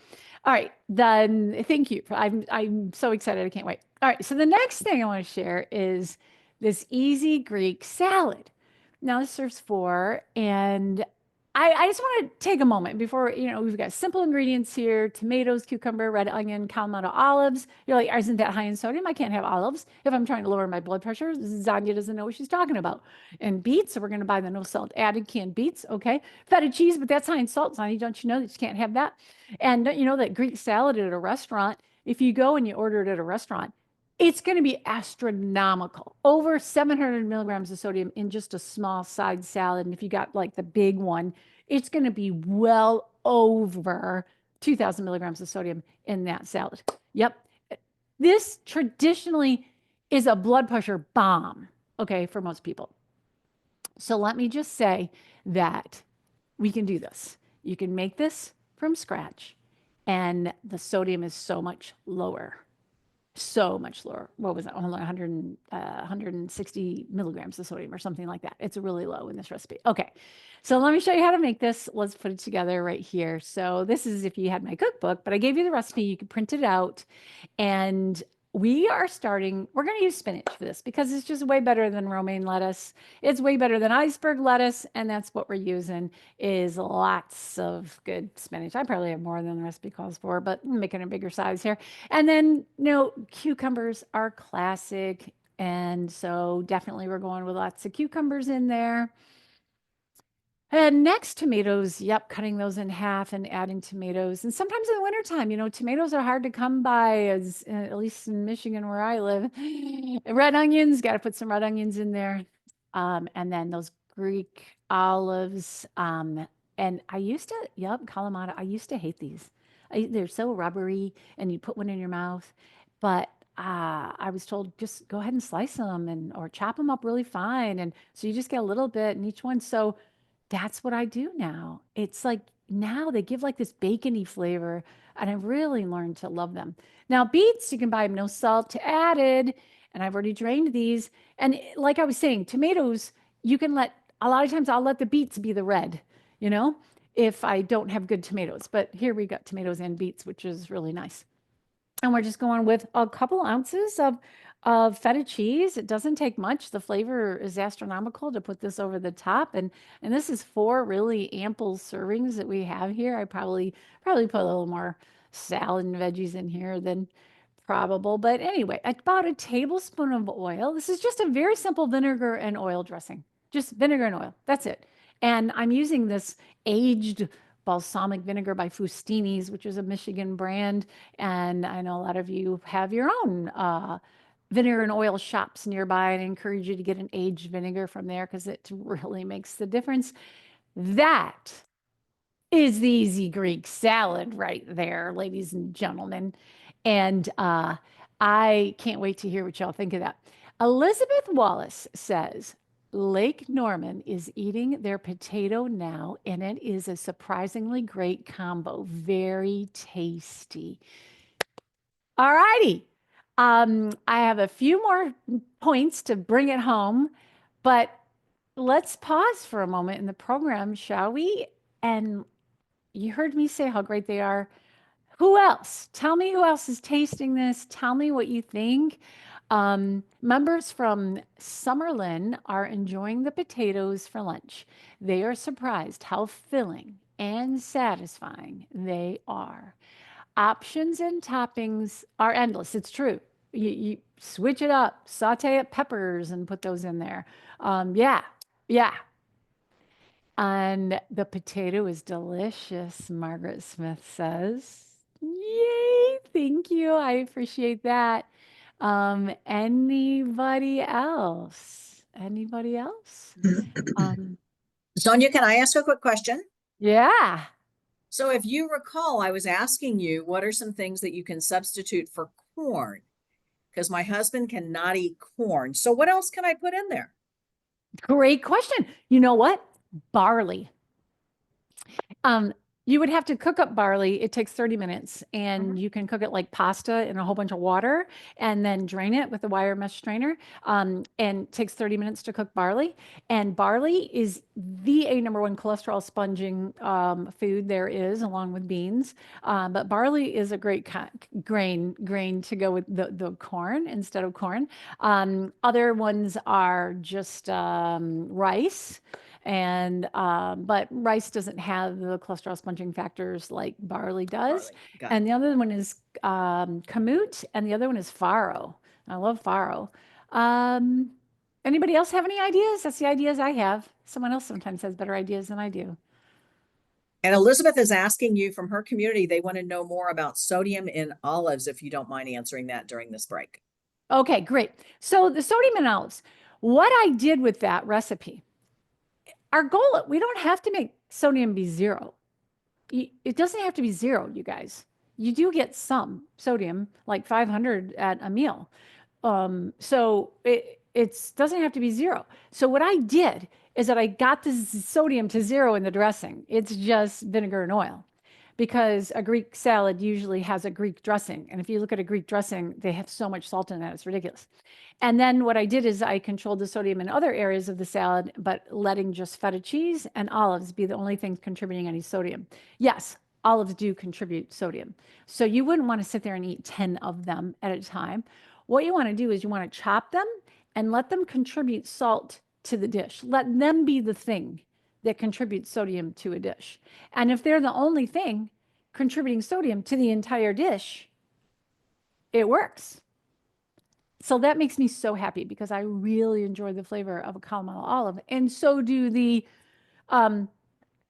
All right, then thank you. I'm so excited. I can't wait. All right, so the next thing I want to share is this easy Greek salad. Now this serves four, and I just want to take a moment before, we've got simple ingredients here: tomatoes, cucumber, red onion, Kalamata olives. You're like, isn't that high in sodium? I can't have olives if I'm trying to lower my blood pressure. Zonya doesn't know what she's talking about. And beets, so we're going to buy the no salt added canned beets. Okay. Feta cheese, but that's high in salt, Zonya. Don't you know that you can't have that? And don't you know that Greek salad at a restaurant, if you go and you order it at a restaurant, it's going to be astronomical, over 700 milligrams of sodium in just a small side salad. And if you got like the big one, it's going to be well over 2,000 milligrams of sodium in that salad. Yep. This traditionally is a blood pressure bomb, okay, for most people. So let me just say that we can do this. You can make this from scratch, and the sodium is so much lower. So much lower. What was that? Only 160 milligrams of sodium or something like that. It's really low in this recipe. Okay. So let me show you how to make this. Let's put it together right here. So this is if you had my cookbook, but I gave you the recipe. You can print it out. And we're going to use spinach for this because it's just way better than romaine lettuce. It's way better than iceberg lettuce. And that's what we're using, is lots of good spinach. I probably have more than the recipe calls for, but I'm making a bigger size here. And then, cucumbers are classic. And so definitely we're going with lots of cucumbers in there. And next, tomatoes. Yep, cutting those in half and adding tomatoes. And sometimes in the wintertime, tomatoes are hard to come by, at least in Michigan where I live. Red onions, got to put some red onions in there. And then those Greek olives. And I used to, Kalamata, I used to hate these. They're so rubbery, and you put one in your mouth. But I was told just go ahead and slice them or chop them up really fine. And so you just get a little bit in each one. So that's what I do now. It's like now they give like this bacony flavor, and I really learned to love them. Now, beets, you can buy them no salt added, and I've already drained these. And like I was saying, tomatoes, you can a lot of times I'll let the beets be the red, if I don't have good tomatoes. But here we got tomatoes and beets, which is really nice. And we're just going with a couple ounces of feta cheese. It doesn't take much. The flavor is astronomical to put this over the top. And this is 4 really ample servings that we have here. I probably put a little more salad and veggies in here than probable. But anyway, about a tablespoon of oil. This is just a very simple vinegar and oil dressing. Just vinegar and oil. That's it. And I'm using this aged balsamic vinegar by Fustini's, which is a Michigan brand. And I know a lot of you have your own vinegar and oil shops nearby, and I encourage you to get an aged vinegar from there because it really makes the difference. That is the easy Greek salad right there, ladies and gentlemen. And I can't wait to hear what y'all think of that. Elizabeth Wallace says, Lake Norman is eating their potato now, and it is a surprisingly great combo. Very tasty. All righty. I have a few more points to bring it home, but let's pause for a moment in the program, shall we? And you heard me say how great they are. Who else? Tell me who else is tasting this. Tell me what you think. Members from Summerlin are enjoying the potatoes for lunch. They are surprised how filling and satisfying they are. Options and toppings are endless. It's true. You switch it up, saute up peppers and put those in there. Yeah. And the potato is delicious, Margaret Smith says. Yay, thank you. I appreciate that. Anybody else? Anybody else? Zonya, can I ask a quick question? Yeah. So if you recall, I was asking you, what are some things that you can substitute for corn? because my husband cannot eat corn. So what else can I put in there? Great question. You know what? Barley. Um, you would have to cook up barley. It takes 30 minutes and you can cook it like pasta in a whole bunch of water and then drain it with a wire mesh strainer. And it takes 30 minutes to cook barley. And barley is the number one cholesterol sponging food there is, along with beans. But barley is a great grain to go with the corn instead of corn. Other ones are just rice. And but rice doesn't have the cholesterol sponging factors like barley does. And the other one is kamut, and the other one is farro. I love farro. Anybody else have any ideas? That's the ideas I have. Someone else sometimes has better ideas than I do. And Elizabeth is asking you from her community, they want to know more about sodium in olives, if you don't mind answering that during this break. Okay, great. So the sodium in olives, what I did with that recipe, our goal, we don't have to make sodium be zero. It doesn't have to be zero, you guys. You do get some sodium, like 500 at a meal. So it doesn't have to be zero. So what I did is that I got the sodium to zero in the dressing. It's just vinegar and oil, because a Greek salad usually has a Greek dressing. And if you look at a Greek dressing, they have so much salt in that, it's ridiculous. And then what I did is I controlled the sodium in other areas of the salad, but letting just feta cheese and olives be the only things contributing any sodium. Yes, olives do contribute sodium. So you wouldn't want to sit there and eat 10 of them at a time. What you want to do is you want to chop them and let them contribute salt to the dish. Let them be the thing that contributes sodium to a dish. And if they're the only thing contributing sodium to the entire dish, it works. So that makes me so happy, because I really enjoy the flavor of a Kalamata olive. And so do the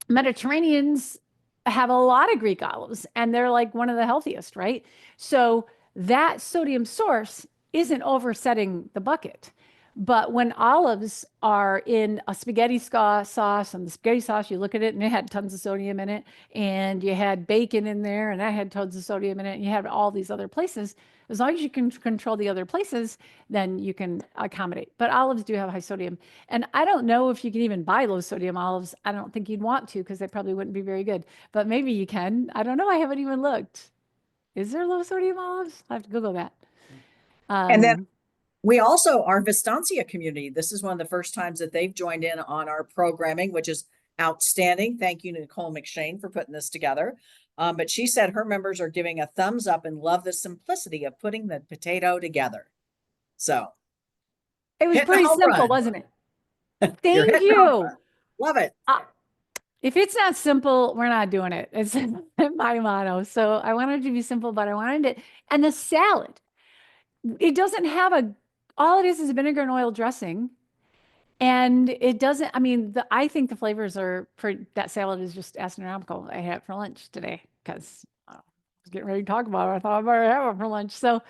Mediterraneans have a lot of Greek olives, and they're like one of the healthiest, right? So that sodium source isn't oversetting the bucket. But when olives are in a spaghetti sauce, and the spaghetti sauce, you look at it and it had tons of sodium in it, and you had bacon in there and that had tons of sodium in it, and you had all these other places, as long as you can control the other places, then you can accommodate. But olives do have high sodium. And I don't know if you can even buy low sodium olives. I don't think you'd want to, because they probably wouldn't be very good. But maybe you can. I don't know. I haven't even looked. Is there low sodium olives? I have to Google that. And then we also, our Vistancia community, this is one of the first times that they've joined in on our programming, which is outstanding. Thank you, Nicole McShane, for putting this together. But she said her members are giving a thumbs up and love the simplicity of putting the potato together. So it was pretty simple, wasn't it? Thank you. Love it. If it's not simple, we're not doing it. It's my motto. So I wanted it to be simple, but I wanted it. And the salad, it doesn't have all it is a vinegar and oil dressing. And it doesn't, I mean, I think the flavors that salad is just astronomical. I had it for lunch today because I was getting ready to talk about it. I thought I better have it for lunch. So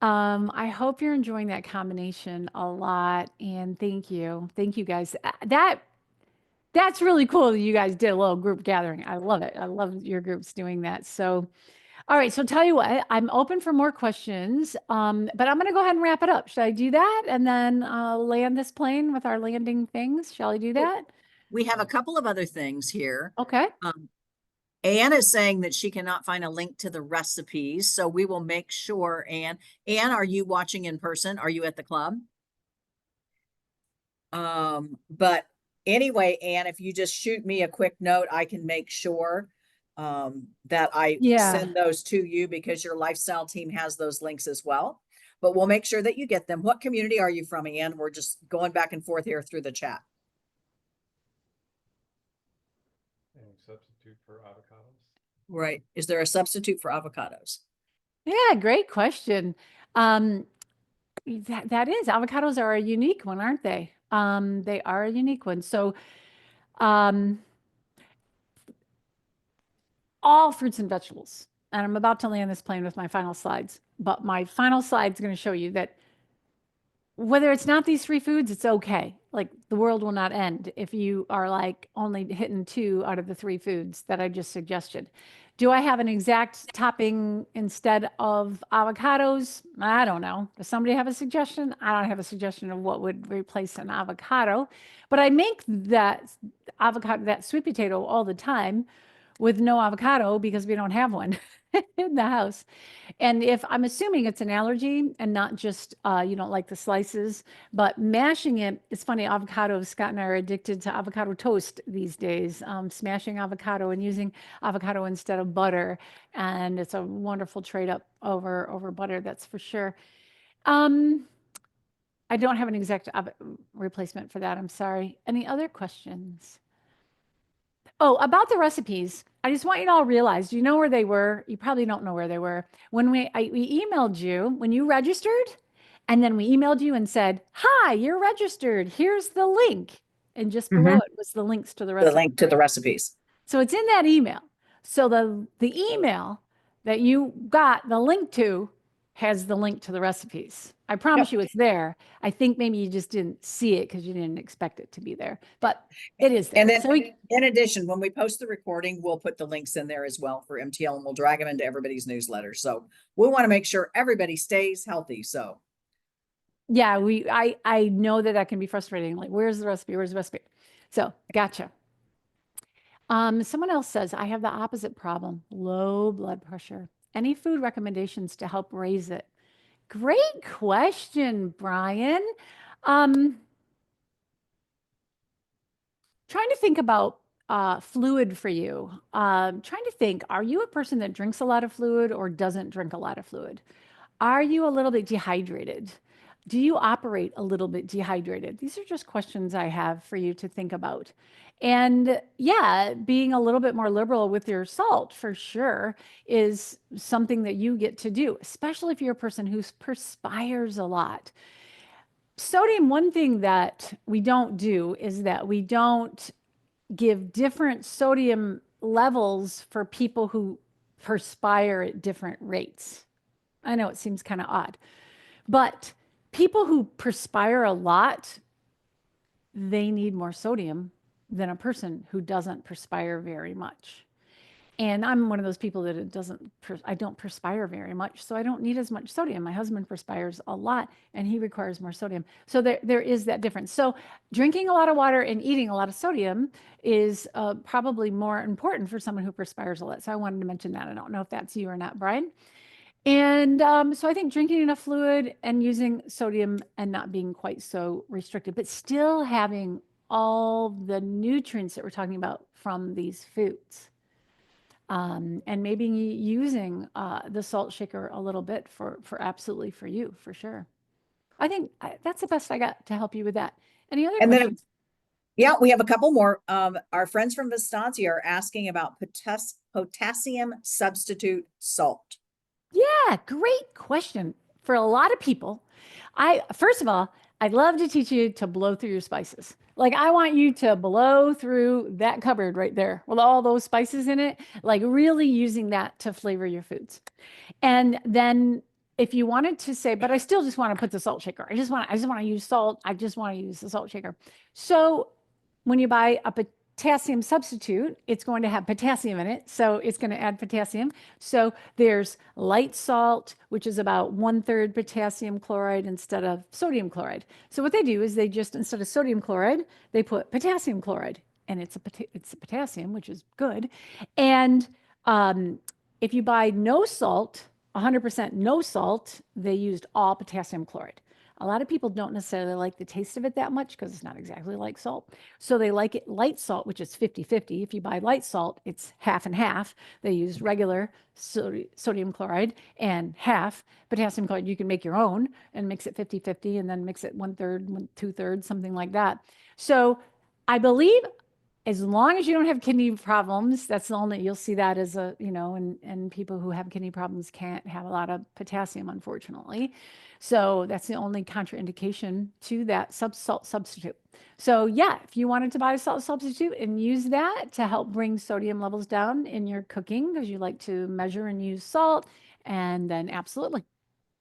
I hope you're enjoying that combination a lot. And thank you. Thank you guys. That's really cool that you guys did a little group gathering. I love it. I love your groups doing that. So, all right. So tell you what, I'm open for more questions, but I'm going to go ahead and wrap it up. Should I do that? And then land this plane with our landing things? Shall I do that? We have a couple of other things here. Okay. Anne is saying that she cannot find a link to the recipes. So we will make sure. Anne, are you watching in person? Are you at the club? But anyway, Anne, if you just shoot me a quick note, I can make sure that I send those to you, because your lifestyle team has those links as well. But we'll make sure that you get them. What community are you from, Anne? We're just going back and forth here through the chat. Any substitute for avocados? Right. Is there a substitute for avocados? Yeah, great question. That is, avocados are a unique one, aren't they? They are a unique one. So all fruits and vegetables. And I'm about to land this plane with my final slides, but my final slide is going to show you that whether it's not these three foods, it's okay. Like, the world will not end if you are like only hitting 2 out of the 3 foods that I just suggested. Do I have an exact topping instead of avocados? I don't know. Does somebody have a suggestion? I don't have a suggestion of what would replace an avocado, but I make that avocado, that sweet potato all the time with no avocado because we don't have one in the house. And if I'm assuming it's an allergy and not just you don't like the slices, but mashing it, it's funny, avocados, Scott and I are addicted to avocado toast these days, smashing avocado and using avocado instead of butter. And it's a wonderful trade up over butter, that's for sure. I don't have an exact replacement for that. I'm sorry. Any other questions? Oh, about the recipes, I just want you to all realize, you know where they were? You probably don't know where they were. When we emailed you, when you registered, and then we emailed you and said, hi, you're registered. Here's the link. And just below it was the links to the The recipes. link to the recipes. So it's in that email. So the email that you got the link to has the link to the recipes. I promise you it's there. I think maybe you just didn't see it because you didn't expect it to be there, but it is there. And then So in addition, when we post the recording, we'll put the links in there as well for MTL and we'll drag them into everybody's newsletter. So we want to make sure everybody stays healthy. So yeah, I know that can be frustrating. Like, where's the recipe? Where's the recipe? So gotcha. Someone else says, I have the opposite problem, low blood pressure. Any food recommendations to help raise it? Great question, Brian. Trying to think about fluid for you. Trying to think, are you a person that drinks a lot of fluid or doesn't drink a lot of fluid? Are you a little bit dehydrated? Do you operate a little bit dehydrated? These are just questions I have for you to think about. And yeah, being a little bit more liberal with your salt for sure is something that you get to do, especially if you're a person who perspires a lot. Sodium, one thing that we don't do is that we don't give different sodium levels for people who perspire at different rates. I know it seems kind of odd, but people who perspire a lot, they need more sodium than a person who doesn't perspire very much. And I'm one of those people that I don't perspire very much, so I don't need as much sodium. My husband perspires a lot and he requires more sodium. So there is that difference. So drinking a lot of water and eating a lot of sodium is probably more important for someone who perspires a lot. So I wanted to mention that. I don't know if that's you or not, Brian. And so I think drinking enough fluid and using sodium and not being quite so restricted, but still having all the nutrients that we're talking about from these foods. And maybe using the salt shaker a little bit for absolutely for you, for sure. I think that's the best I got to help you with that. Any other questions? Yeah, we have a couple more. Our friends from Vistancia are asking about potassium substitute salt. Yeah, great question. For a lot of people, first of all, I'd love to teach you to blow through your spices. Like, I want you to blow through that cupboard right there with all those spices in it, like really using that to flavor your foods. And then if you wanted to say, but I still just want to put the salt shaker. I just want to use salt. I just want to use the salt shaker. So when you buy a potassium substitute, it's going to have potassium in it. So it's going to add potassium. So there's light salt, which is about 1/3 potassium chloride instead of sodium chloride. So what they do is they just, instead of sodium chloride, they put potassium chloride, and it's a potassium, which is good. And if you buy no salt, 100% no salt, they used all potassium chloride. A lot of people don't necessarily like the taste of it that much because it's not exactly like salt. So they like it light salt, which is 50-50. If you buy light salt, it's half and half. They use regular sodium chloride and half potassium chloride. You can make your own and mix it 50-50 and then mix it 1/3, 2/3, something like that. So I believe as long as you don't have kidney problems, that's the only, you'll see that as a, and people who have kidney problems can't have a lot of potassium, unfortunately. So that's the only contraindication to that salt substitute. So yeah, if you wanted to buy a salt substitute and use that to help bring sodium levels down in your cooking, because you like to measure and use salt, and then absolutely.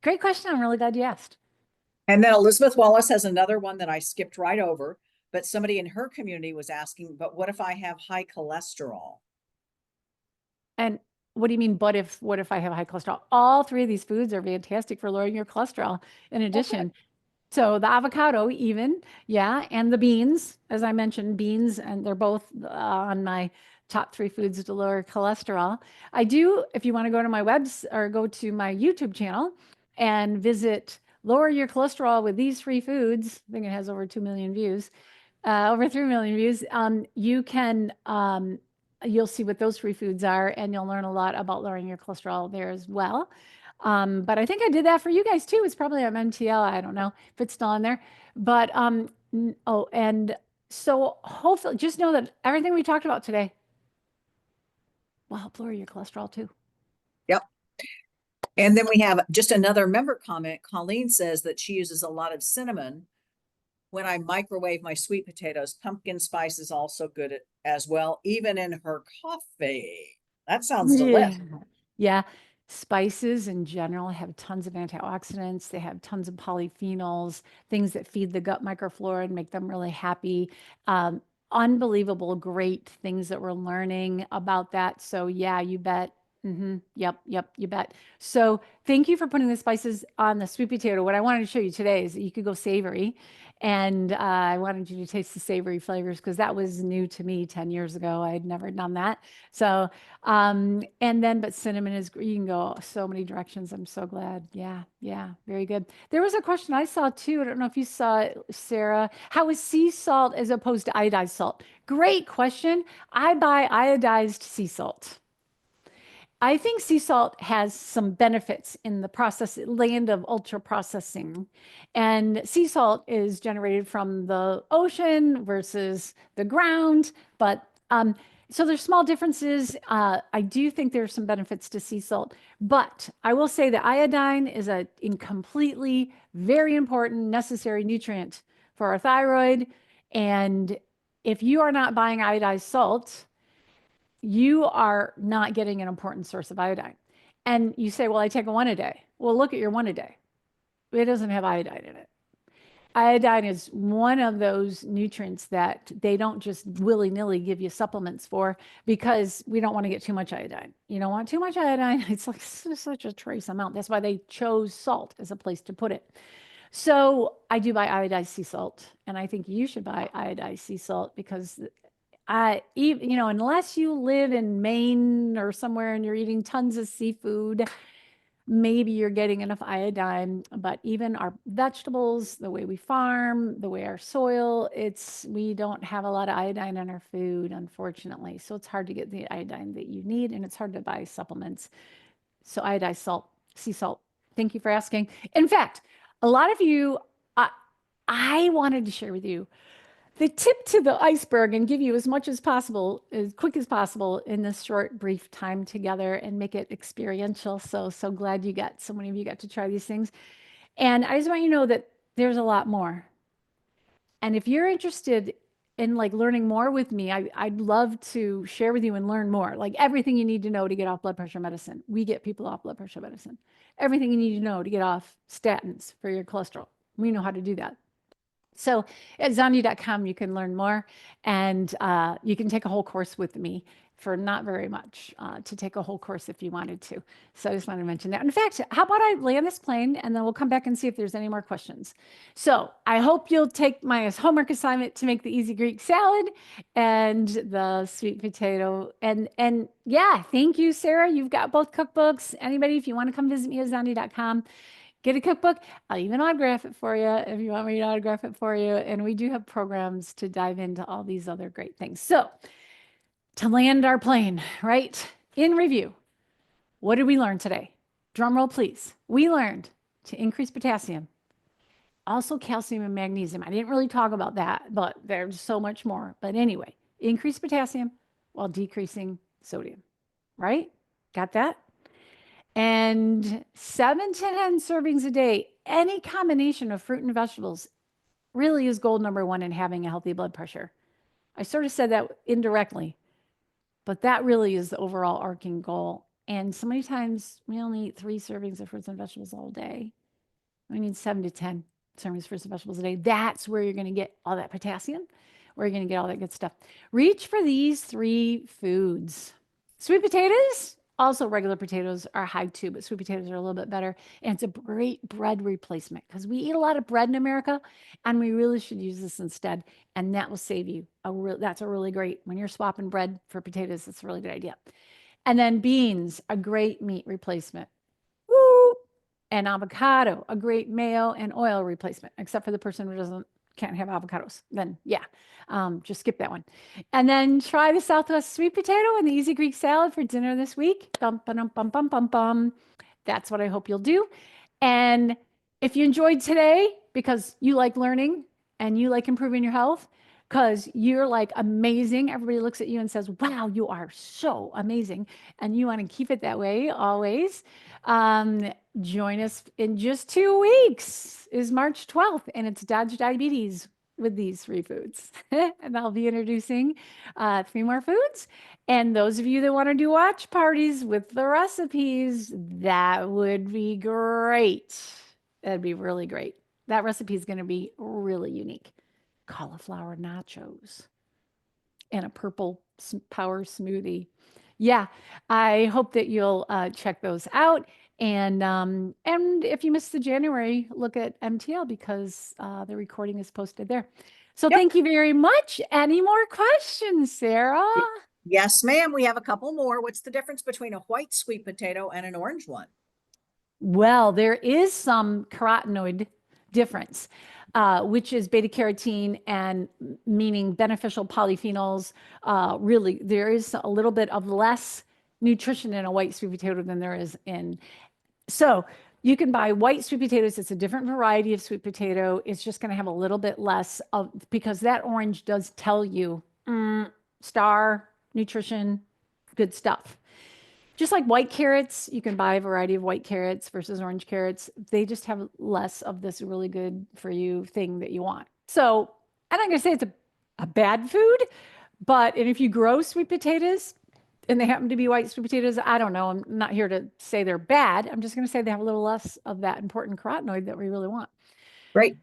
Great question. I'm really glad you asked. And then Elizabeth Wallace has another one that I skipped right over, but somebody in her community was asking, but what if I have high cholesterol? And What do you mean, what if I have high cholesterol? All three of these foods are fantastic for lowering your cholesterol in addition. So the avocado even, yeah, and the beans, as I mentioned, beans, and they're both on my top 3 foods to lower cholesterol. I do, if you want to go to my or go to my YouTube channel and visit Lower Your Cholesterol with These 3 Foods, I think it has over 2 million views, over 3 million views, you can, you'll see what those 3 foods are, and you'll learn a lot about lowering your cholesterol there as well. But I think I did that for you guys too. It's probably on MTL. I don't know if it's still on there. But oh, and so hopefully just know that everything we talked about today will help lower your cholesterol too. Yep. And then we have just another member comment. Colleen says that she uses a lot of cinnamon when I microwave my sweet potatoes. Pumpkin spice is also good as well, even in her coffee. That sounds delicious. Yeah. Spices in general have tons of antioxidants. They have tons of polyphenols, things that feed the gut microflora and make them really happy. Unbelievable, great things that we're learning about that. So yeah, you bet. Yep, you bet. So thank you for putting the spices on the sweet potato. What I wanted to show you today is that you could go savory. And I wanted you to taste the savory flavors because that was new to me 10 years ago. I had never done that. So, and then, but cinnamon is, you can go so many directions. I'm so glad. Yeah, very good. There was a question I saw too. I don't know if you saw it, Sarah. How is sea salt as opposed to iodized salt? Great question. I buy iodized sea salt. I think sea salt has some benefits in the land of ultra processing. And sea salt is generated from the ocean versus the ground. But so there's small differences. I do think there's some benefits to sea salt. But I will say that iodine is a completely very important, necessary nutrient for our thyroid. And if you are not buying iodized salt, you are not getting an important source of iodine. And you say, well, I take 1 a day. Well, look at your 1 a day. It doesn't have iodine in it. Iodine is one of those nutrients that they don't just willy-nilly give you supplements for because we don't want to get too much iodine. You don't want too much iodine. It's like such a trace amount. That's why they chose salt as a place to put it. So I do buy iodized sea salt, and I think you should buy iodized sea salt because unless you live in Maine or somewhere and you're eating tons of seafood, maybe you're getting enough iodine. But even our vegetables, the way we farm, the way our soil, we don't have a lot of iodine in our food, unfortunately. So it's hard to get the iodine that you need, and it's hard to buy supplements. So iodized salt, sea salt. Thank you for asking. In fact, a lot of you, I wanted to share with you the tip to the iceberg and give you as much as possible, as quick as possible in this short, brief time together and make it experiential. So glad so many of you got to try these things. And I just want you to know that there's a lot more. And if you're interested in learning more with me, I'd love to share with you and learn more, like everything you need to know to get off blood pressure medicine. We get people off blood pressure medicine. Everything you need to know to get off statins for your cholesterol. We know how to do that. So at Zonya.com, you can learn more, and you can take a whole course with me for not very much to take a whole course if you wanted to. So I just wanted to mention that. In fact, how about I land this plane and then we'll come back and see if there's any more questions. So I hope you'll take my homework assignment to make the easy Greek salad and the sweet potato. And yeah, thank you, Sarah. You've got both cookbooks. Anybody, if you want to come visit me at Zonya.com, get a cookbook. I'll even autograph it for you if you want me to autograph it for you. And we do have programs to dive into all these other great things. So to land our plane, right? In review, what did we learn today? Drum roll, please. We learned to increase potassium, also calcium and magnesium. I didn't really talk about that, but there's so much more. But anyway, increase potassium while decreasing sodium, right? Got that? And 7 to 10 servings a day, any combination of fruit and vegetables really is goal number 1 in having a healthy blood pressure. I sort of said that indirectly, but that really is the overall arcing goal. And so many times we only eat 3 servings of fruits and vegetables all day. We need 7 to 10 servings of fruits and vegetables a day. That's where you're going to get all that potassium, where you're going to get all that good stuff. Reach for these 3 foods. Sweet potatoes, Also, regular potatoes are high too, but sweet potatoes are a little bit better. And it's a great bread replacement because we eat a lot of bread in America and we really should use this instead. And that will save you that's a really great, when you're swapping bread for potatoes, it's a really good idea. And then beans, a great meat replacement. Woo! And avocado, a great mayo and oil replacement, except for the person who can't have avocados. Then yeah, just skip that one. And then try the Southwest sweet potato and the easy Greek salad for dinner this week. Bum, bum, bum, bum, bum, bum. That's what I hope you'll do. And if you enjoyed today because you like learning and you like improving your health, because you're like amazing. Everybody looks at you and says, wow, you are so amazing. And you want to keep it that way always. Join us in just 2 weeks is March 12th, and it's Dodge Diabetes with these 3 foods. And I'll be introducing 3 more foods. And those of you that want to do watch parties with the recipes, that would be great. That'd be really great. That recipe is going to be really unique. Cauliflower nachos and a purple power smoothie. Yeah, I hope that you'll check those out. And if you missed the January, look at MTL because the recording is posted there. So Yep. thank you very much. Any more questions, Sarah? Yes, ma'am. We have a couple more. What's the difference between a white sweet potato and an orange one? Well, there is some carotenoid difference, which is beta carotene and meaning beneficial polyphenols. Really, there is a little bit of less nutrition in a white sweet potato than there is in. So you can buy white sweet potatoes. It's a different variety of sweet potato. It's just going to have a little bit less of, because that orange does tell you star nutrition, good stuff. Just like white carrots, you can buy a variety of white carrots versus orange carrots. They just have less of this really good for you thing that you want. So I'm not going to say it's a bad food, but and if you grow sweet potatoes and they happen to be white sweet potatoes, I don't know. I'm not here to say they're bad. I'm just going to say they have a little less of that important carotenoid that we really want. Great.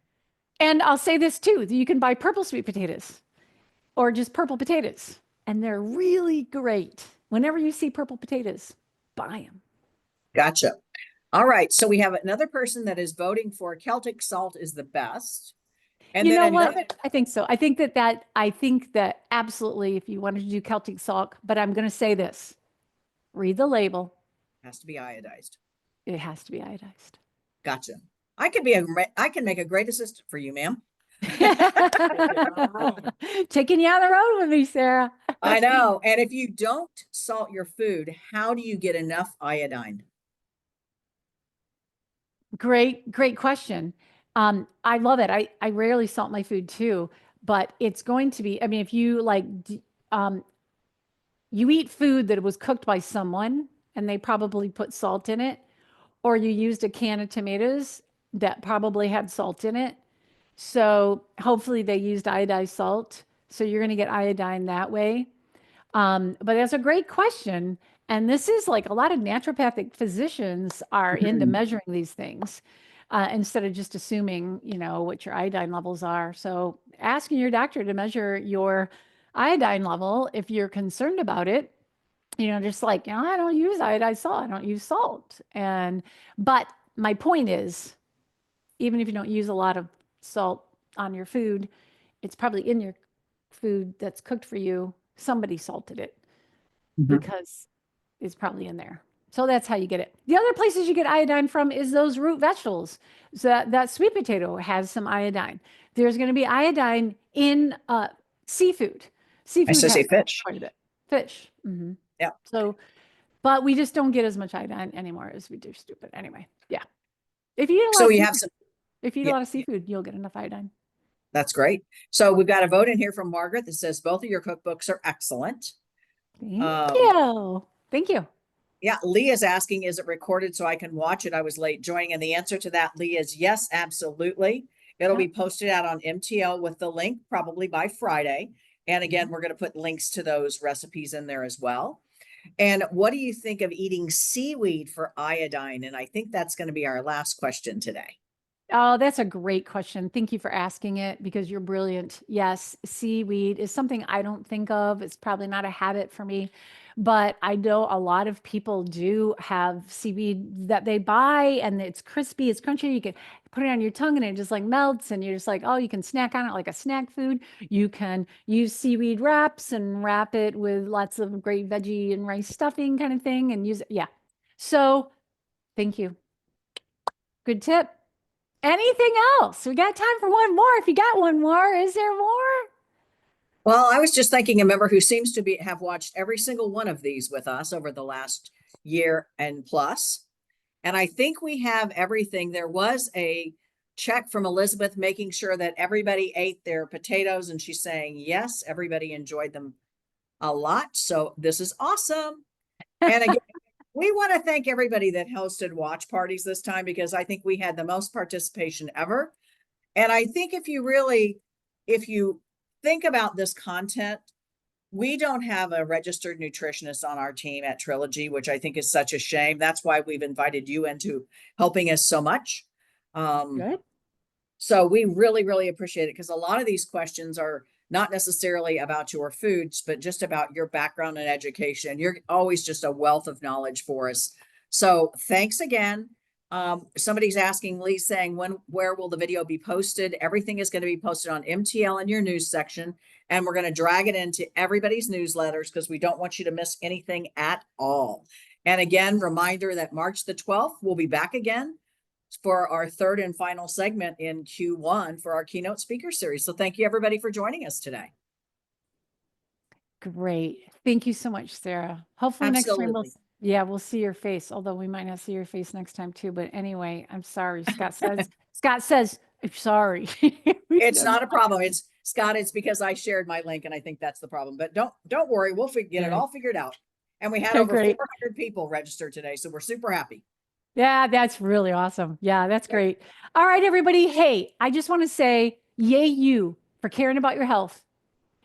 And I'll say this too, that you can buy purple sweet potatoes or just purple potatoes, and they're really great. Whenever you see purple potatoes, buy them. Gotcha. All right. So we have another person that is voting for Celtic salt is the best. And You then know what? another, I think so. I think that absolutely, if you wanted to do Celtic salt, but I'm going to say this, read the label. has to be iodized. It has to be iodized. Gotcha. I can make a great assistant for you, ma'am. Taking you on the road with me, Sarah. I know. And if you don't salt your food, how do you get enough iodine? Great question. I love it. I rarely salt my food too, but it's going to be, I mean, if you like, you eat food that was cooked by someone and they probably put salt in it, or you used a can of tomatoes that probably had salt in it. So hopefully they used iodized salt. So you're going to get iodine that way. But that's a great question. And this is like a lot of naturopathic physicians are into measuring these things instead of just assuming, what your iodine levels are. So asking your doctor to measure your iodine level if you're concerned about it, just like, I don't use iodized salt. I don't use salt. But my point is, even if you don't use a lot of salt on your food, it's probably in your food that's cooked for you. Somebody salted it because it's probably in there. So that's how you get it. The other places you get iodine from is those root vegetables. So that sweet potato has some iodine. There's going to be iodine in seafood. Seafood I should say has fish. quite a bit. Fish. Yeah. So, but we just don't get as much iodine anymore as we do. Stupid. Anyway. Yeah. If you eat a lot So of we seafood, have some, if you eat a lot of seafood, you'll get enough iodine. that's great. So we've got a vote in here from Margaret that says both of your cookbooks are excellent. Thank you. Thank you. Yeah, Lee is asking, is it recorded so I can watch it? I was late joining. And the answer to that, Lee, is yes, absolutely. It'll be posted out on MTL with the link probably by Friday. And again, we're going to put links to those recipes in there as well. And what do you think of eating seaweed for iodine? And I think that's going to be our last question today. Oh, that's a great question. Thank you for asking it because you're brilliant. Yes, seaweed is something I don't think of. It's probably not a habit for me, but I know a lot of people do have seaweed that they buy and it's crispy, it's crunchy. You can put it on your tongue and it just like melts and you're just like, oh, you can snack on it like a snack food. You can use seaweed wraps and wrap it with lots of great veggie and rice stuffing kind of thing and use it. Yeah. So thank you. Good tip. Anything else? We got time for one more. If you got one more, is there more? Well, I was just thanking a member who seems to have watched every single one of these with us over the last year and plus. And I think we have everything. There was a check from Elizabeth making sure that everybody ate their potatoes, and she's saying, yes, everybody enjoyed them a lot. So this is awesome. And again, we want to thank everybody that hosted watch parties this time, because I think we had the most participation ever. And I think if you think about this content, we don't have a registered nutritionist on our team at Trilogy, which I think is such a shame. That's why we've invited you into helping us so much. Good. So we really, really appreciate it, because a lot of these questions are not necessarily about your foods, but just about your background and education. You're always just a wealth of knowledge for us. So thanks again. Somebody's asking, Lee, saying, where will the video be posted? Everything is going to be posted on MTL in your news section, and we're going to drag it into everybody's newsletters because we don't want you to miss anything at all. And again, reminder that March the 12th, we'll be back again for our third and final segment in Q1 for our keynote speaker series. So thank you everybody for joining us today. Great. Thank you so much, Sarah. Hopefully next time we'll see your face, although we might not see your face next time too. But anyway, I'm sorry. Scott says, I'm sorry. It's not a problem. Scott, it's because I shared my link and I think that's the problem. But don't worry, we'll get it all figured out. And we had over 400 people register today, so we're super happy. Yeah, that's really awesome. Yeah, that's great. All right, everybody. Hey, I just want to say, yay you for caring about your health.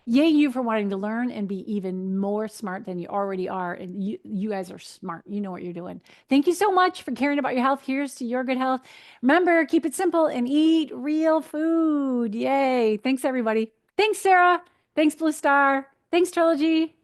Yay you for wanting to learn and be even more smart than you already are. And you guys are smart. You know what you're doing. Thank you so much for caring about your health. Here's to your good health. Remember, keep it simple and eat real food. Yay. Thanks, everybody. Thanks, Sarah. Thanks, Blue Star. Thanks, Trilogy.